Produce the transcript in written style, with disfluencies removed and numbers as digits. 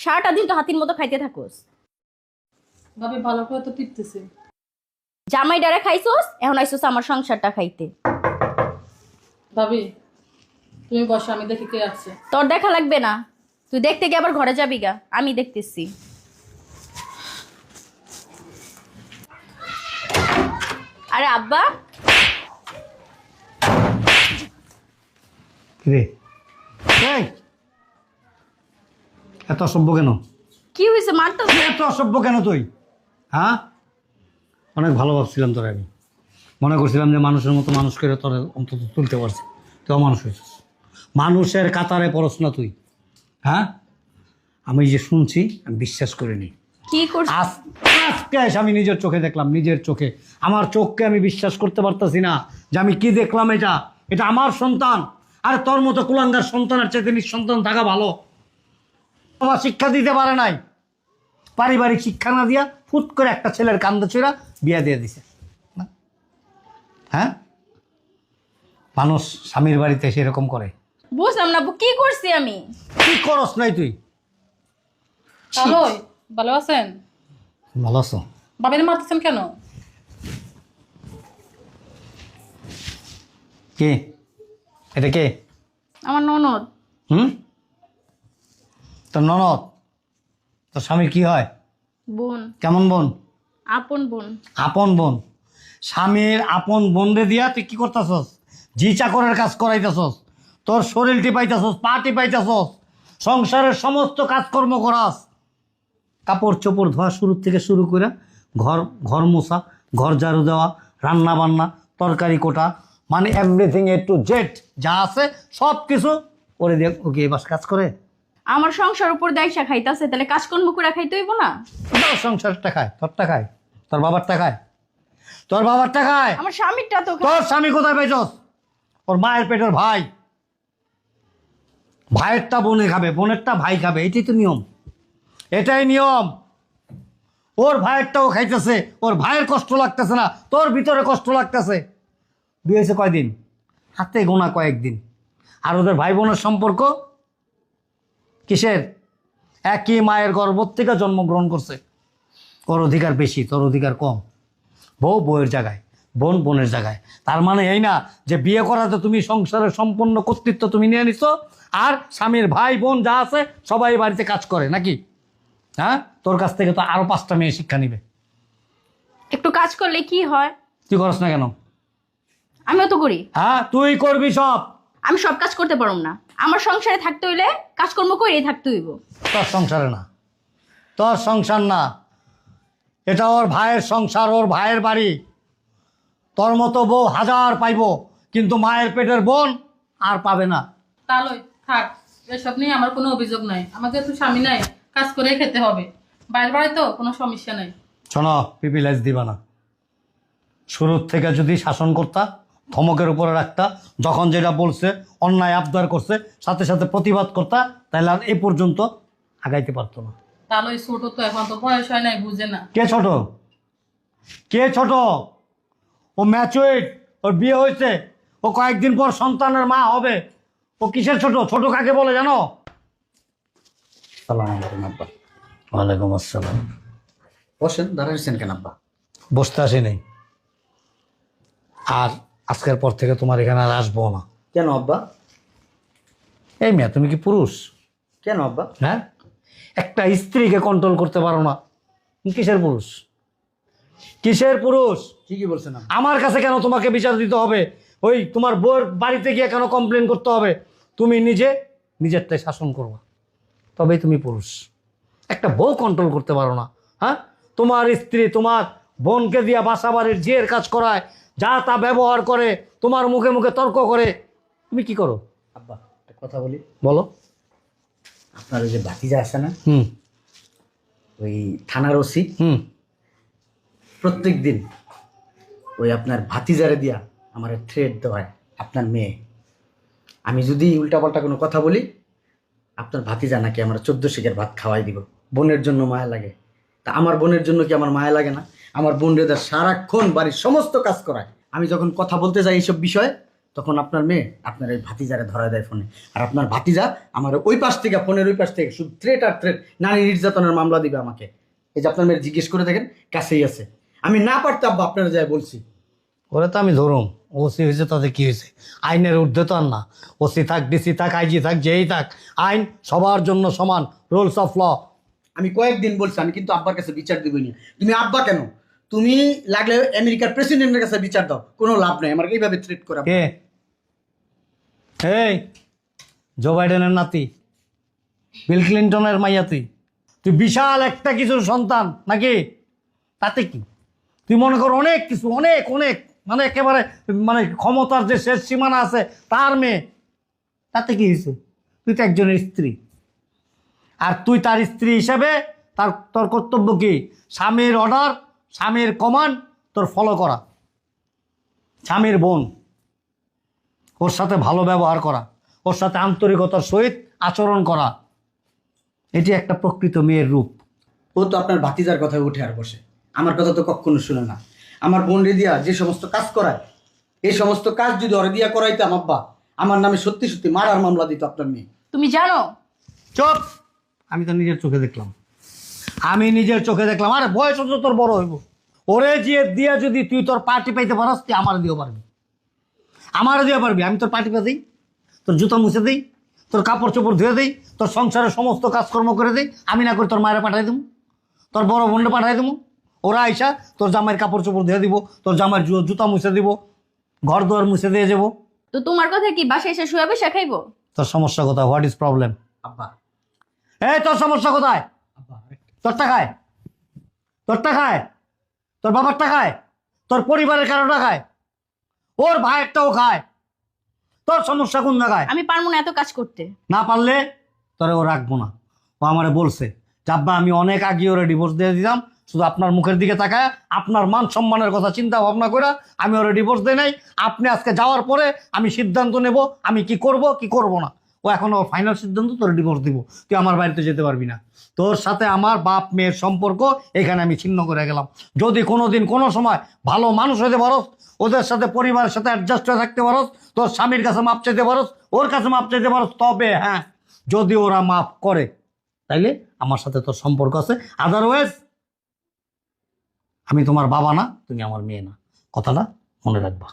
সারাটা দিন তো হাতির মতো খাইতে থাকোস। ভাবি ভালো করে তো টিপতেছে। জামাই ডারে খাইছোস, এখন আইছোস আমার সংসারটা খাইতে। ভাবি তুমি বসো, আমি দেখি কে আছে। তোর দেখা লাগবে না, তুই দেখতে গিয়ে আবার ঘরে যাবি গা, আমি দেখতেছি। আরে আব্বা, রে এই এত অসভ্য কেন? কি হয়েছে? মারতো? এত অসভ্য কেন তুই? হ্যাঁ, অনেক ভালো ভাবছিলাম তোর। আমি মনে করছিলাম যে মানুষের মতো মানুষ করে তোর অন্তত তুলতে পারছি। তুই অমানুষ হয়েছিস, মানুষের কাতারে পড়স না তুই। হ্যাঁ, আমি যে শুনছি আমি বিশ্বাস করিনি। কি করছিস? আজকে এসে আমি নিজের চোখে দেখলাম, নিজের চোখে। আমার চোখকে আমি বিশ্বাস করতে পারতাছি না যে আমি কি দেখলাম। এটা আমার সন্তান। আর তোর মতো কুলাঙ্গার সন্তানের চেয়ে নিঃসন্তান থাকা ভালো। আমার শিক্ষা দিতে পারে নাই, পারিবারিক শিক্ষা না দিয়া ফুট করে একটা ছেলের কান্দা চূড়া বিয়া দিয়ে দিছে। হ্যাঁ, মানুষ স্বামীর বাড়িতে সেরকম করে? বুঝলাম না আব্বু, কি করছি আমি? কি করস নাই তুই? হ্যালো, ভালো আছেন? ভালো আছো? বাবির মারতেছেন কেন? কে এটা? কে? আমার ননদ। তোর ননদ? তোর স্বামীর কি হয়? বোন। কেমন বোন? আপন বোন। আপন বোন? স্বামীর আপন বোন রে দিয়া তুই কি করতেছস? জি চাকরের কাজ করাইতেছস, তোর শরীর টিপাইতেছস, পা টিপাইতেছস, সংসারের সমস্ত কাজকর্ম করাস, কাপড় চোপড় ধোয়া থেকে শুরু করে ঘর ঘর মোছা, ঘর ঝাড়ু দেওয়া, রান্না বান্না, তরকারি কোটা, মানে এভরিথিং এ টু জেড যা আছে সব কিছু করে দিয়ে ওকে বাস কাজ করে। আমার সংসার উপর দায়সা খাইতাছে, তাহলে কাজকর্ম করে খাইতে হইব না? তোর সংসারটা খায়, তোরটা খায়, তোর বাবারটা খায়, তোর বাবারটা খায়। আমার স্বামীরটা তো তোর স্বামী কোথায় পেয়েছস? ওর মায়ের পেটের ভাই, ভাইয়েরটা বোনে খাবে, বোনেরটা ভাই খাবে, এটাই তো নিয়ম, এটাই নিয়ম। ওর ভাইয়েরটাও খাইতেছে, ওর ভাইয়ের কষ্ট লাগতেছে না, তোর ভিতরে কষ্ট লাগতেছে। বিয়ে হয়েছে কয়দিন? হাতে গোনা কয়েকদিন। আর ওদের ভাই বোনের সম্পর্ক কিসের? একই মায়ের গর্ভ থেকে জন্মগ্রহণ করছে। ওর অধিকার বেশি, তোর অধিকার কম। বউ বউয়ের জায়গায়, বোন বোনের জায়গায়। তার মানে এই না যে বিয়ে করাতে তুমি সংসারের সম্পূর্ণ কর্তৃত্ব তুমি নিয়ে নিচ্ছ, আর স্বামীর ভাই বোন যা আছে সবাই বাড়িতে কাজ করে নাকি? হ্যাঁ, তোর কাছ থেকে তো আরো 5টা মেয়ে শিক্ষা নিবে। একটু কাজ করলে কি হয়? তুই করস না কেন? আমিও তো করি। হ্যাঁ, তুই করবি সব। আমি সব কাজ করতে পারব না। আমার সংসারে থাকতে হইলে কাজকর্ম করেই থাকতে হইব। তোর সংসারে না, তোর সংসার না, এটা ওর ভাইয়ের সংসার, ওর ভাইয়ের বাড়ি। তোর মতো বউ হাজার পাইব, কিন্তু মায়ের পেটের বোন আর পাবে না। তাহলে থাক, এসব নিয়ে আমার কোনো অভিযোগ নাই। আমাদের তো স্বামী নাই, কাজ করে খেতে হবে। বাইরে বাড়ি তো কোনো সমস্যা নাই। শোনো, পিপিলাইজ দিবা না। শুরুর থেকে যদি শাসন করতা, ধমকের উপরে রাখতা, যখন যেটা বলছে অন্যায় আবদার করছে সাথে সাথে প্রতিবাদ করতা, তাহলে আর এই পর্যন্ত আগাইতে পারতো না। তাহলে ছোট তো, এখন তো বয়স হয় নাই, বুঝে না। কে ছোট? কে ছোট? ও ম্যাচুইড, ওর বিয়ে হয়েছে, ও কয়েকদিন পর সন্তানের মা হবে। ও কিসের ছোট? ছোট কাকে বলে জানো? সালাম আলাইকুম আব্বা। ওয়ালাইকুম আসসালাম। বসেন, দাঁড়াইছেন কেন আব্বা? বসতে আসি নেই, আর আজকের পর থেকে তোমার এখানে আর আসবো না। কেন আব্বা? এই মেয়ে, তুমি কি পুরুষ? কেন আব্বা? হ্যাঁ, একটা স্ত্রীকে কন্ট্রোল করতে পারো না, তুমি কিসের পুরুষ? কিসের পুরুষ? ঠিকই বলছেন আব্বা। আমার কাছে কেন তোমাকে বিচার দিতে হবে? ওই তোমার বউয়ের বাড়িতে গিয়ে কেন কমপ্লেন করতে হবে? তুমি নিজেরটাই শাসন করবে, তবেই তুমি পুরুষ। একটা বউ কন্ট্রোল করতে পারো না। হ্যাঁ, তোমার স্ত্রী তোমার বোনকে দিয়া বাসা বাড়ির জিয়ের কাজ করায়, যা তা ব্যবহার করে, তোমার মুখে মুখে তর্ক করে, তুমি কি করো? আব্বা একটা কথা বলি। বলো। আপনার ওই যে ভাতিজা আছে না, হুম ওই থানার ওসি, হুম প্রত্যেক দিন ওই আপনার ভাতিজারে দিয়া আমার থ্রেড দেওয়ায় আপনার মেয়ে। আমি যদি উল্টাপাল্টা কোনো কথা বলি, আপনার ভাতিজা নাকি আমার 14 শিকের ভাত খাওয়াই দিব। বোনের জন্য মায়া লাগে, তা আমার বোনের জন্য কি আমার মায়া লাগে না? আমার বোন রেদার সারাক্ষণ বাড়ির সমস্ত কাজ করায়। আমি যখন কথা বলতে যাই এইসব বিষয়ে, তখন আপনার মেয়ে আপনার এই ভাতিজারে ধরা দেয় ফোনে। আর আপনার ভাতিজা আমার ওই পাশ থেকে, ফোনের ওই পাশ থেকে শুধু থ্রেট আর থ্রেট, নারী নির্যাতনের মামলা দিবে আমাকে। এই যে আপনার মেয়ের জিজ্ঞেস করে দেখেন, কাছেই আছে। আমি না পারতে আব্বা আপনারা যাই বলছি। ওরে তো আমি ধরুম, ওসি হয়েছে তাতে কি হয়েছে? আইনের ঊর্ধ্বে তো আর না। ওসি থাক, ডিসি থাক, আইজি থাক, যেই থাক, আইন সবার জন্য সমান, রুলস অফ ল। আমি কয়েকদিন বলছি আমি কিন্তু আব্বার কাছে বিচার দিবই না। তুমি আব্বা কেন, তুমি লাগলে আমেরিকার প্রেসিডেন্টের কাছে বিচার দাও, কোনো লাভ নাই। আমার এইভাবে ট্রিট করা। কে? এই জো বাইডেনের নাতি, বিল ক্লিন্টনের মাইয়া, তুই বিশাল একটা কিছুর সন্তান নাকি? তাতে কি? তুই মনে কর অনেক কিছু, অনেক অনেক মানে একেবারে মানে ক্ষমতার যে শেষ সীমানা আছে তার মেয়ে। তাতে কি হয়েছে? তুই তো একজনের স্ত্রী, আর তুই তার স্ত্রী হিসেবে তোর কর্তব্য কি? স্বামীর অর্ডার, স্বামীর কমান্ড তোর ফলো করা, স্বামীর বোন, ওর সাথে ভালো ব্যবহার করা, ওর সাথে আন্তরিকতার সহিত আচরণ করা। এটি একটা প্রকৃত মেয়ের রূপ। ও তো আপনার ভাতিজার কথায় উঠে আর বসে, আমার কথা তো কখনো শুনে না। আমার বোন রিদিয়া যে সমস্ত কাজ করায়, এই সমস্ত কাজ যদি ওরে দিয়া করাইতাম আব্বা, আমার নামে সত্যি সত্যি মারার মামলা দিত আপনার মেয়ে। তুমি জানো? চুপ! আমি তো নিজের চোখে দেখলাম, আমি নিজের চোখে দেখলাম। আরে বয়স তো তোর বড় হইব। ওরে যে দিয়া যদি তুই তোর পার্টি পাইতে পারস, তুই আমার দিয়েও পারবি, আমারও দিয়ে পারবি। আমি তোর পার্টি পে দিই, তোর জুতা মুছে দিই, তোর কাপড় চোপড় ধুয়ে দিই, তোর সংসারের সমস্ত কাজকর্ম করে দিই। আমি না করে তোর মায়েরা পাঠাই দেবো, তোর বড় বোনটা পাঠাই দেবো। ওরা আইসা তোর জামাইয়ের কাপড় চোপড় ধুয়ে দিব, তোর জামাইয়ের জুতা মুছে দিব, ঘর দুয়ার মুছে দিয়ে যাবো। তো তোমার কথা কি বাসায় এসে শুয়াবে শেখাইবো? তোর সমস্যা কোথায়? What is problem? আব্বা, এই তোর সমস্যা কোথায়? আব্বা তোরটা খায়, তোরটা খায়, তোর বাবারটা খায়, তোর পরিবারের কারোটা খায়, ওর ভাইয়েরটাও খায়। তোর সমস্যা কোন জায়গায়? আমি পারবো না এত কাজ করতে। না পারলে তোরে ও রাখবো না। ও আমারে বলছে যাব্বা আমি অনেক আগে ওরে ডিভোর্স দিয়ে দিতাম, শুধু আপনার মুখের দিকে তাকায়, আপনার মান সম্মানের কথা চিন্তা ভাবনা করে আমি ওরে ডিভোর্স দিই নাই। আপনি আজকে যাওয়ার পরে আমি সিদ্ধান্ত নেব আমি কি করব কি করব না। ও এখন ওর ফাইনাল সিদ্ধান্ত, তোর ডিভোর্স দিব। তুই আমার বাড়িতে যেতে পারবি না। তোর সাথে আমার বাপ মেয়ের সম্পর্ক এখানে আমি ছিন্ন করে গেলাম। যদি কোনোদিন কোনো সময় ভালো মানুষ হতে পারস, ওদের সাথে পরিবারের সাথে অ্যাডজাস্ট হয়ে থাকতে পারস, তোর স্বামীর কাছে মাপ চাইতে পারস, ওর কাছে মাপ চাইতে পারস, তবে হ্যাঁ, যদি ওরা মাপ করে তাইলে আমার সাথে তোর সম্পর্ক আছে। আদারওয়াইজ আমি তোমার বাবা না, তুমি আমার মেয়ে না। কথাটা মনে রাখবা।